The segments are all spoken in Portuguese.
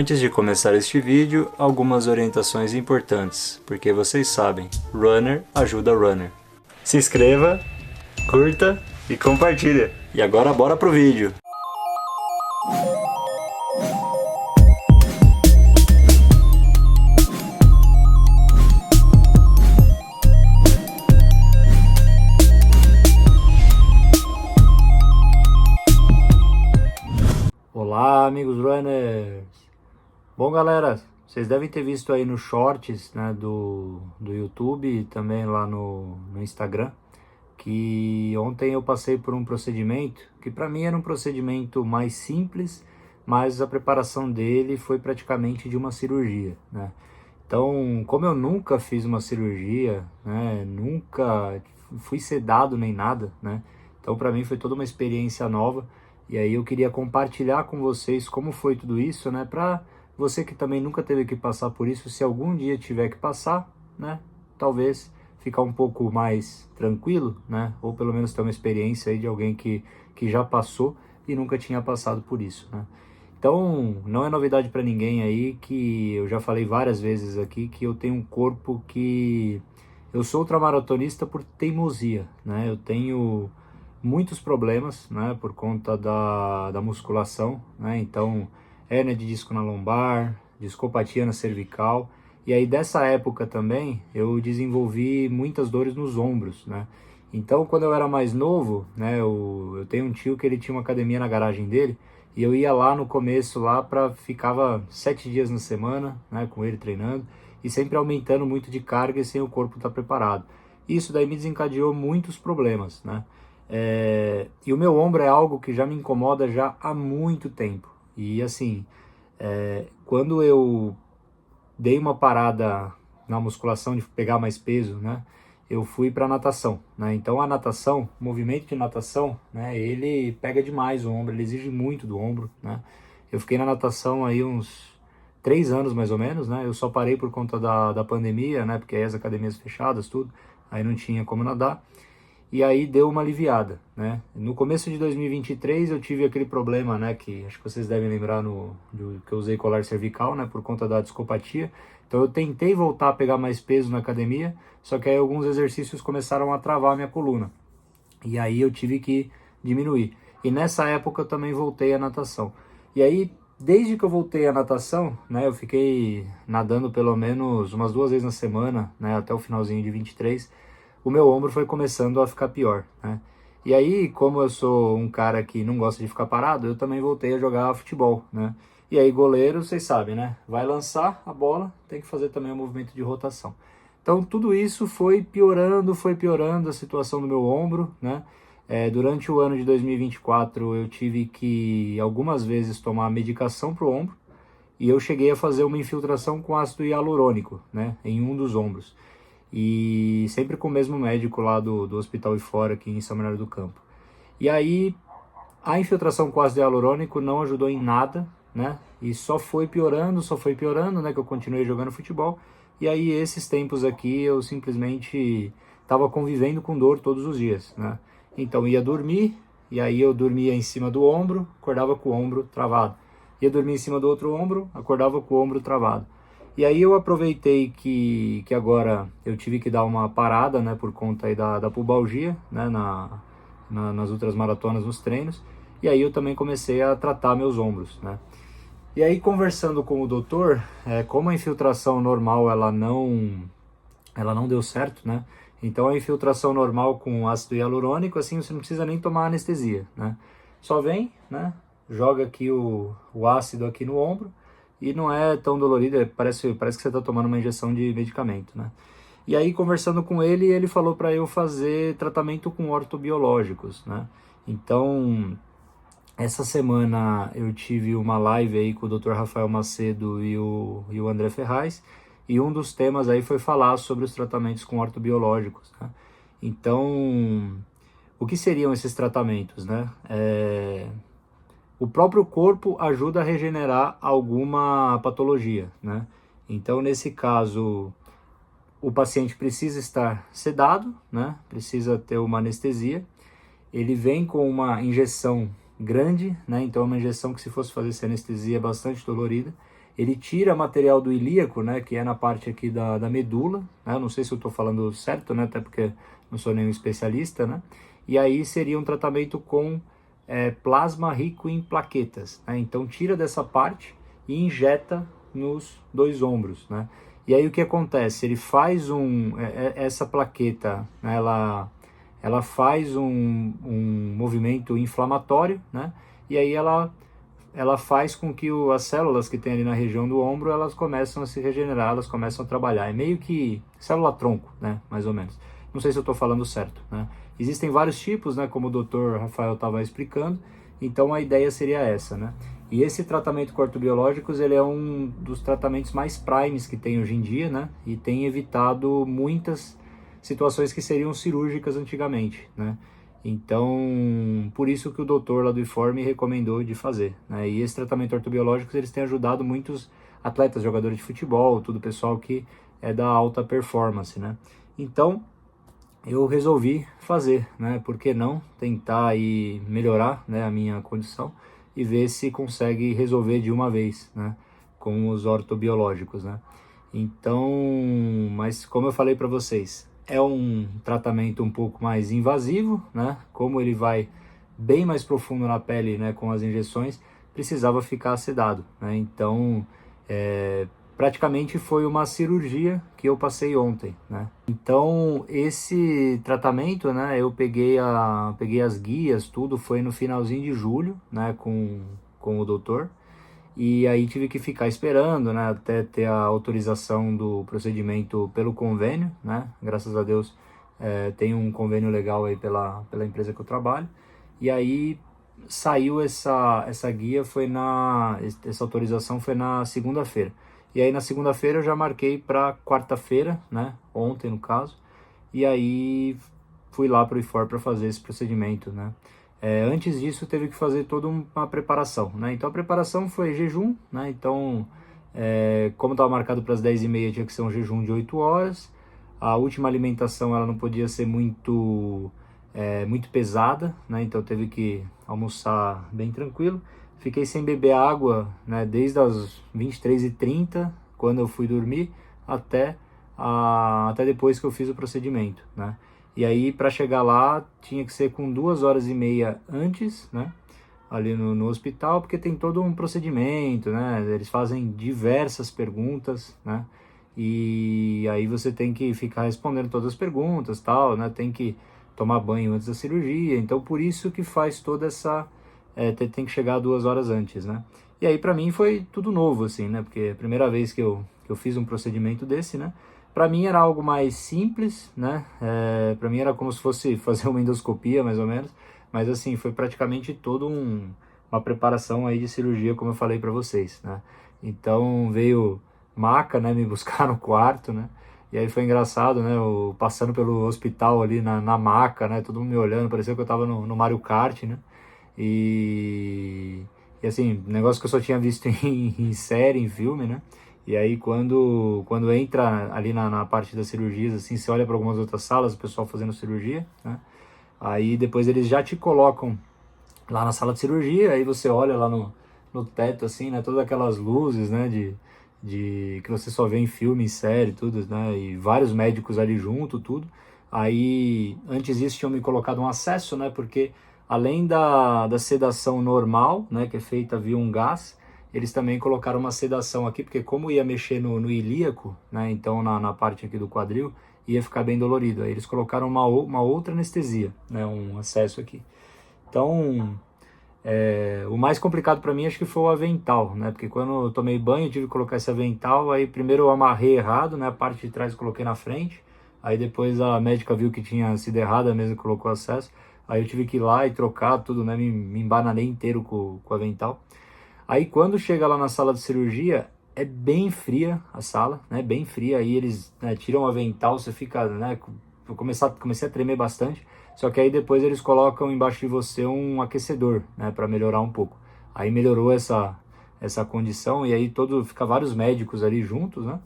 Antes de começar este vídeo, algumas orientações importantes, porque vocês sabem, runner ajuda runner. Se inscreva, curta e compartilha. E agora bora pro vídeo! Olá, amigos runners! Bom, galera, vocês devem ter visto aí nos shorts, né, do YouTube e também lá no Instagram, que ontem eu passei por um procedimento que para mim era um procedimento mais simples, mas a preparação dele foi praticamente de uma cirurgia, né? Então, como eu nunca fiz uma cirurgia, né, nunca fui sedado nem nada, né? Então, para mim foi toda uma experiência nova. E aí eu queria compartilhar com vocês como foi tudo isso, né? Para você que também nunca teve que passar por isso, se algum dia tiver que passar, né? Talvez ficar um pouco mais tranquilo, né? Ou pelo menos ter uma experiência aí de alguém que já passou e nunca tinha passado por isso, né? Então, não é novidade para ninguém aí que eu já falei várias vezes aqui que eu tenho um corpo que... Eu sou ultramaratonista por teimosia, né? Eu tenho muitos problemas, né, por conta da musculação, né, então hérnia de disco na lombar, discopatia na cervical, e aí dessa época também eu desenvolvi muitas dores nos ombros, né, então quando eu era mais novo, né, eu tenho um tio que ele tinha uma academia na garagem dele, e eu ia lá no começo lá ficava 7 dias na semana, né, com ele treinando, e sempre aumentando muito de carga e sem o corpo estar preparado. Isso daí me desencadeou muitos problemas, né. E o meu ombro é algo que já me incomoda já há muito tempo. E assim, quando eu dei uma parada na musculação de pegar mais peso, né, eu fui para natação, né? Então a natação, o movimento de natação, né, ele pega demais o ombro, ele exige muito do ombro, né? Eu fiquei na natação aí uns 3 anos mais ou menos, né? Eu só parei por conta da pandemia, né? Porque aí as academias fechadas, tudo, aí não tinha como nadar. E aí deu uma aliviada, né? No começo de 2023 eu tive aquele problema, né, que acho que vocês devem lembrar que eu usei colar cervical, né, por conta da discopatia. Então eu tentei voltar a pegar mais peso na academia, só que aí alguns exercícios começaram a travar a minha coluna. E aí eu tive que diminuir. E nessa época eu também voltei à natação. E aí, desde que eu voltei à natação, né, eu fiquei nadando pelo menos umas 2 vezes na semana, né, até o finalzinho de 23, o meu ombro foi começando a ficar pior, né? E aí, como eu sou um cara que não gosta de ficar parado, eu também voltei a jogar futebol, né? E aí, goleiro, vocês sabem, né? Vai lançar a bola, tem que fazer também o movimento de rotação. Então, tudo isso foi piorando a situação do meu ombro, né? Durante o ano de 2024, eu tive que, algumas vezes, tomar medicação para o ombro, e eu cheguei a fazer uma infiltração com ácido hialurônico, né? Em um dos ombros. E sempre com o mesmo médico lá do Hospital Ifora, aqui em São Bernardo do Campo. E aí, a infiltração com ácido hialurônico não ajudou em nada, né? E só foi piorando, né? Que eu continuei jogando futebol. E aí, esses tempos aqui, eu simplesmente estava convivendo com dor todos os dias, né? Então, ia dormir, e aí eu dormia em cima do ombro, acordava com o ombro travado. Ia dormir em cima do outro ombro, acordava com o ombro travado. E aí eu aproveitei que agora eu tive que dar uma parada, né, por conta aí da pubalgia, né, nas outras maratonas, nos treinos, e aí eu também comecei a tratar meus ombros, né. E aí, conversando com o doutor, como a infiltração normal ela não deu certo, né, então a infiltração normal com ácido hialurônico, assim, você não precisa nem tomar anestesia, né, só vem, né, joga aqui o ácido aqui no ombro, e não é tão dolorido, parece que você está tomando uma injeção de medicamento, né? E aí, conversando com ele, ele falou para eu fazer tratamento com ortobiológicos, né? Então, essa semana eu tive uma live aí com o Dr. Rafael Macedo e o André Ferraz, e um dos temas aí foi falar sobre os tratamentos com ortobiológicos, né? Então, o que seriam esses tratamentos, né? O próprio corpo ajuda a regenerar alguma patologia, né? Então, nesse caso, o paciente precisa estar sedado, né? Precisa ter uma anestesia. Ele vem com uma injeção grande, né? Então, é uma injeção que, se fosse fazer essa anestesia, é bastante dolorida. ele tira material do ilíaco, né, que é na parte aqui da medula, né, eu não sei se eu estou falando certo, né, até porque não sou nenhum especialista, né, e aí seria um tratamento com plasma rico em plaquetas, né, então tira dessa parte e injeta nos dois ombros, né, e aí o que acontece? Ele faz essa plaqueta, né, ela faz um movimento inflamatório, né, e aí ela faz com que as células que tem ali na região do ombro, elas começam a se regenerar, elas começam a trabalhar. É meio que célula-tronco, né, mais ou menos. Não sei se eu estou falando certo, né. Existem vários tipos, né, como o Dr. Rafael estava explicando, então a ideia seria essa, né. E esse tratamento com ortobiológicos, ele é um dos tratamentos mais primes que tem hoje em dia, né, e tem evitado muitas situações que seriam cirúrgicas antigamente, né. Então, por isso que o doutor lá do IFOR me recomendou de fazer, né? E esse tratamento ortobiológico, eles têm ajudado muitos atletas, jogadores de futebol, todo o pessoal que é da alta performance, né? Então, eu resolvi fazer, né? Por que não tentar aí melhorar, né, a minha condição e ver se consegue resolver de uma vez, né? Com os ortobiológicos, né? Então, mas como eu falei para vocês, é um tratamento um pouco mais invasivo, né? Como ele vai bem mais profundo na pele, né, com as injeções, precisava ficar sedado, né? Então, praticamente foi uma cirurgia que eu passei ontem, né? Então, esse tratamento, né, eu peguei as guias, tudo, foi no finalzinho de julho, né, com o doutor. E aí tive que ficar esperando, né, até ter a autorização do procedimento pelo convênio, né, graças a Deus tem um convênio legal aí pela empresa que eu trabalho, e aí saiu essa guia, essa autorização foi na segunda-feira, e aí na segunda-feira eu já marquei para quarta-feira, né, ontem no caso, e aí fui lá para o IFOR para fazer esse procedimento, né. Antes disso teve que fazer toda uma preparação, né? Então a preparação foi jejum, né? Então, como estava marcado para as 10h30, tinha que ser um jejum de 8 horas. A última alimentação ela não podia ser muito pesada, né? Então teve que almoçar bem tranquilo. Fiquei sem beber água, né? Desde as 23h30, quando eu fui dormir, até depois que eu fiz o procedimento, né? E aí, para chegar lá, tinha que ser com 2h30 antes, né? Ali no hospital, porque tem todo um procedimento, né? Eles fazem diversas perguntas, né? E aí você tem que ficar respondendo todas as perguntas, tal, né? Tem que tomar banho antes da cirurgia. Então, por isso que faz toda essa... tem que chegar 2 horas antes, né? E aí, para mim, foi tudo novo, assim, né? Porque é a primeira vez que eu fiz um procedimento desse, né? Para mim era algo mais simples, né? Para mim era como se fosse fazer uma endoscopia, mais ou menos. Mas assim, foi praticamente toda uma preparação aí de cirurgia, como eu falei para vocês, né? Então veio maca, né? Me buscar no quarto, né? E aí foi engraçado, né? Eu passando pelo hospital ali na maca, né? Todo mundo me olhando, parecia que eu tava no Mario Kart, né? E assim, negócio que eu só tinha visto em série, em filme, né? E aí quando entra ali na parte das cirurgias, assim, você olha para algumas outras salas, o pessoal fazendo cirurgia, né? Aí depois eles já te colocam lá na sala de cirurgia, aí você olha lá no teto, assim, né? Todas aquelas luzes, né? Que você só vê em filme, em série, tudo, né? E vários médicos ali junto, tudo. Aí, antes disso, tinham me colocado um acesso, né? Porque além da sedação normal, né? Que é feita via um gás, eles também colocaram uma sedação aqui, porque como ia mexer no ilíaco, né? Então, na parte aqui do quadril, ia ficar bem dolorido. Aí eles colocaram uma outra anestesia, né? Um acesso aqui. Então, o mais complicado para mim acho que foi o avental, né? Porque quando eu tomei banho eu tive que colocar esse avental, aí primeiro eu amarrei errado, né? A parte de trás eu coloquei na frente, aí depois a médica viu que tinha sido errada mesmo, colocou acesso, aí eu tive que ir lá e trocar tudo, né? Me embananei inteiro com o avental. Aí quando chega lá na sala de cirurgia, é bem fria a sala, né? Bem fria, aí eles, né, tiram o avental, você fica, né? Eu comecei a tremer bastante, só que aí depois eles colocam embaixo de você um aquecedor, né? Para melhorar um pouco. Aí melhorou essa condição, e aí fica vários médicos ali juntos, né?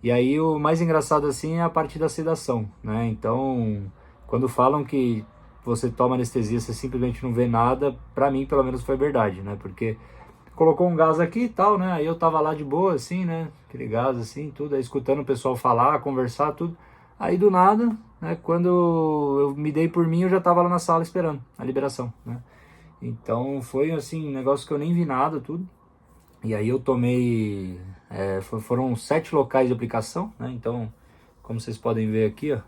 E aí o mais engraçado assim é a parte da sedação, né? Então, quando falam que você toma anestesia, você simplesmente não vê nada, pra mim pelo menos foi verdade, né? Porque colocou um gás aqui e tal, né? Aí eu tava lá de boa, assim, né? Aquele gás, assim, tudo, aí escutando o pessoal falar, conversar, tudo. Aí do nada, né? Quando eu me dei por mim, eu já tava lá na sala esperando a liberação, né? Então foi, assim, um negócio que eu nem vi nada, tudo. E aí eu tomei, foram 7 locais de aplicação, né? Então, como vocês podem ver aqui, ó.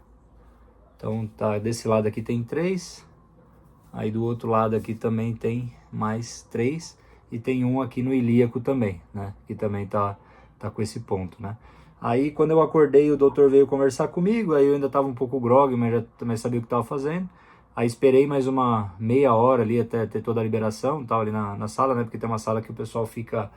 Então, tá, desse lado aqui tem 3. Aí do outro lado aqui também tem mais 3 e tem um aqui no ilíaco também, né? Que também tá com esse ponto, né? Aí quando eu acordei o doutor veio conversar comigo, aí eu ainda tava um pouco grog, mas já também sabia o que tava fazendo. Aí esperei mais uma meia hora ali até ter toda a liberação, tava ali na sala, né? Porque tem uma sala que o pessoal fica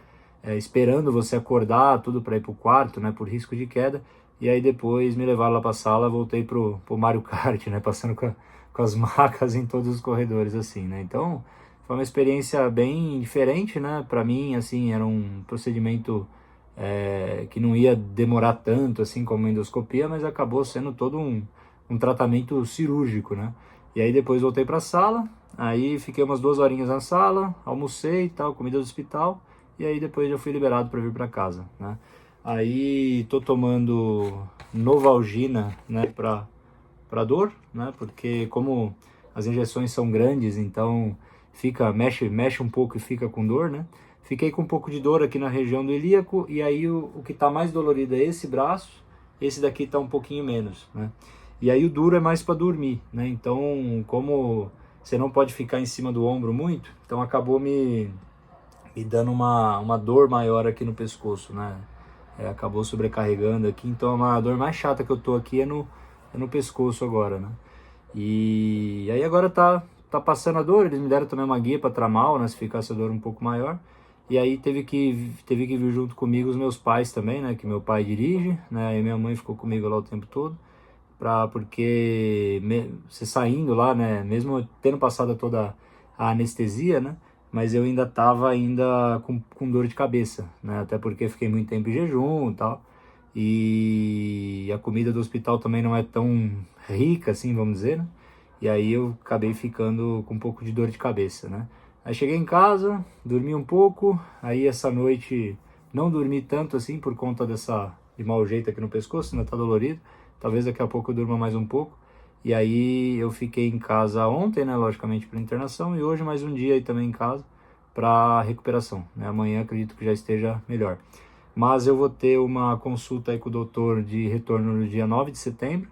esperando você acordar, tudo para ir pro quarto, né? Por risco de queda. E aí depois me levaram lá pra sala, voltei pro Mario Kart, né? Passando com as macas em todos os corredores, assim, né? Então, foi uma experiência bem diferente, né? Para mim, assim, era um procedimento que não ia demorar tanto, assim, como a endoscopia, mas acabou sendo todo um tratamento cirúrgico, né? E aí depois voltei para a sala, aí fiquei umas 2 horinhas na sala, almocei e tal, comida do hospital, e aí depois eu fui liberado para vir para casa, né? Aí tô tomando Novalgina, né, para dor, né? Porque como as injeções são grandes, então mexe um pouco e fica com dor, né? Fiquei com um pouco de dor aqui na região do ilíaco e aí o que está mais dolorido é esse braço, esse daqui está um pouquinho menos, né? E aí o duro é mais para dormir, né? Então, como você não pode ficar em cima do ombro muito, então acabou me dando uma dor maior aqui no pescoço, né? Acabou sobrecarregando aqui, então a dor mais chata que eu tô aqui é no pescoço agora, né? E aí agora tá passando a dor, eles me deram também uma guia para tramal, né, se ficasse a dor um pouco maior. E aí teve que vir junto comigo os meus pais também, né, que meu pai dirige, né, e minha mãe ficou comigo lá o tempo todo, porque você saindo lá, né, mesmo tendo passado toda a anestesia, né, mas eu ainda tava com dor de cabeça, né, até porque fiquei muito tempo em jejum e tal. E a comida do hospital também não é tão rica assim, vamos dizer, né? E aí eu acabei ficando com um pouco de dor de cabeça, né? Aí cheguei em casa, dormi um pouco, aí essa noite não dormi tanto assim por conta de mau jeito aqui no pescoço, ainda tá dolorido. Talvez daqui a pouco eu durma mais um pouco. E aí eu fiquei em casa ontem, né, logicamente para internação, e hoje mais um dia aí também em casa para recuperação, né? Amanhã acredito que já esteja melhor. Mas eu vou ter uma consulta aí com o doutor de retorno no dia 9 de setembro.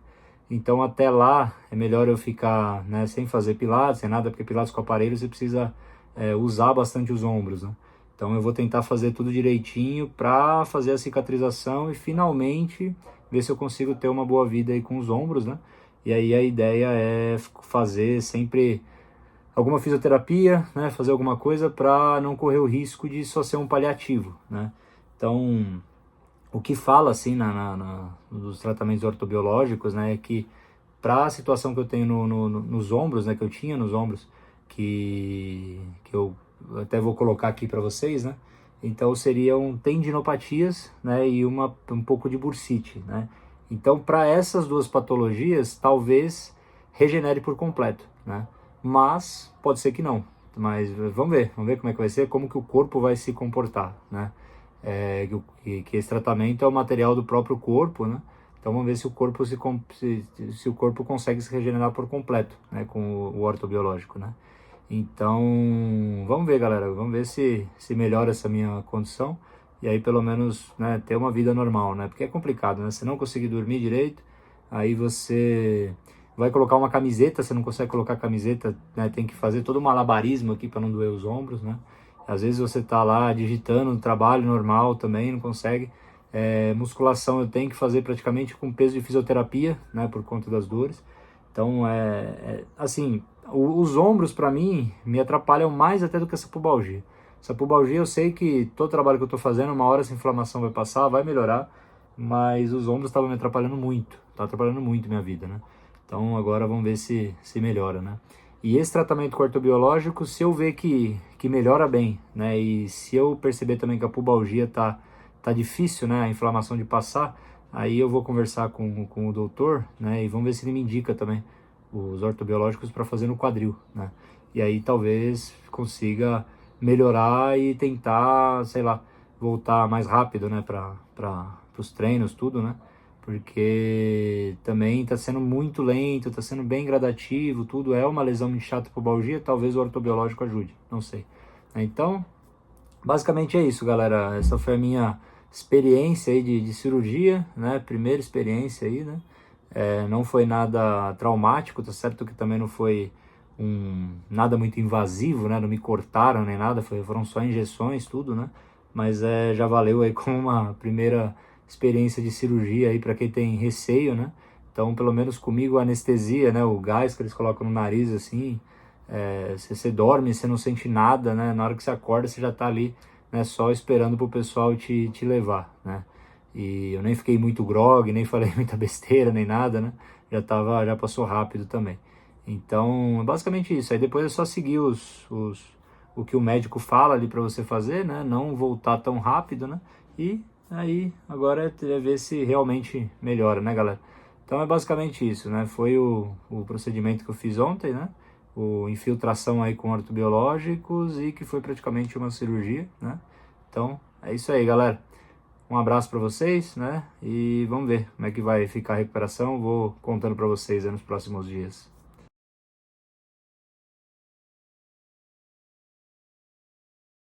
Então até lá é melhor eu ficar, né, sem fazer pilates, sem nada, porque pilates com aparelho você precisa usar bastante os ombros, né? Então eu vou tentar fazer tudo direitinho para fazer a cicatrização e finalmente ver se eu consigo ter uma boa vida aí com os ombros, né? E aí a ideia é fazer sempre alguma fisioterapia, né, fazer alguma coisa para não correr o risco de só ser um paliativo, né? Então, o que fala assim nos tratamentos ortobiológicos, né, é que para a situação que eu tenho nos ombros, né, que eu tinha nos ombros, que eu até vou colocar aqui para vocês, né? Então seriam tendinopatias, né, e um pouco de bursite, né? Então para essas duas patologias, talvez regenere por completo, né? Mas pode ser que não. Mas vamos ver como é que vai ser, como que o corpo vai se comportar, né? Que esse tratamento é o material do próprio corpo, né? Então vamos ver se o corpo se o corpo consegue se regenerar por completo, né, com o ortobiológico, né? Então, vamos ver, galera, vamos ver se melhora essa minha condição e aí pelo menos, né, ter uma vida normal, né? Porque é complicado, né? Você não conseguir dormir direito, aí você vai colocar uma camiseta, você não consegue colocar camiseta, né? Tem que fazer todo um malabarismo aqui para não doer os ombros, né? Às vezes você tá lá digitando no trabalho normal também, não consegue. Musculação eu tenho que fazer praticamente com peso de fisioterapia, né, por conta das dores. Então, assim, os ombros para mim me atrapalham mais até do que essa pubalgia. Essa pubalgia eu sei que todo trabalho que eu tô fazendo, uma hora essa inflamação vai passar, vai melhorar, mas os ombros estavam me atrapalhando muito, tá atrapalhando muito minha vida, né? Então agora vamos ver se melhora, né? E esse tratamento com ortobiológico, se eu ver que melhora bem, né? E se eu perceber também que a pubalgia tá difícil, né? A inflamação de passar, aí eu vou conversar com o doutor, né? E vamos ver se ele me indica também os ortobiológicos para fazer no quadril, né? E aí talvez consiga melhorar e tentar, sei lá, voltar mais rápido, né, para os treinos, tudo, né? Porque também está sendo muito lento, está sendo bem gradativo, tudo é uma lesão muito chata para pubalgia, talvez o ortobiológico ajude, não sei. Então, basicamente é isso, galera. Essa foi a minha experiência aí de cirurgia, né? Primeira experiência aí, né? Não foi nada traumático, tá certo que também não foi nada muito invasivo, né? Não me cortaram nem nada, foram só injeções, tudo, né? Mas já valeu aí como uma primeira experiência de cirurgia aí para quem tem receio, né? Então, pelo menos comigo, a anestesia, né? O gás que eles colocam no nariz, assim, você dorme, você não sente nada, né? Na hora que você acorda, você já tá ali, né? Só esperando pro pessoal te levar, né? E eu nem fiquei muito grog, nem falei muita besteira, nem nada, né? Já passou rápido também. Então, é basicamente isso. Aí depois é só seguir o que o médico fala ali para você fazer, né? Não voltar tão rápido, né? E aí, agora é ver se realmente melhora, né, galera? Então é basicamente isso, né? Foi o procedimento que eu fiz ontem, né? O infiltração aí com ortobiológicos e que foi praticamente uma cirurgia, né? Então, é isso aí, galera. Um abraço para vocês, né? E vamos ver como é que vai ficar a recuperação. Vou contando para vocês aí nos próximos dias.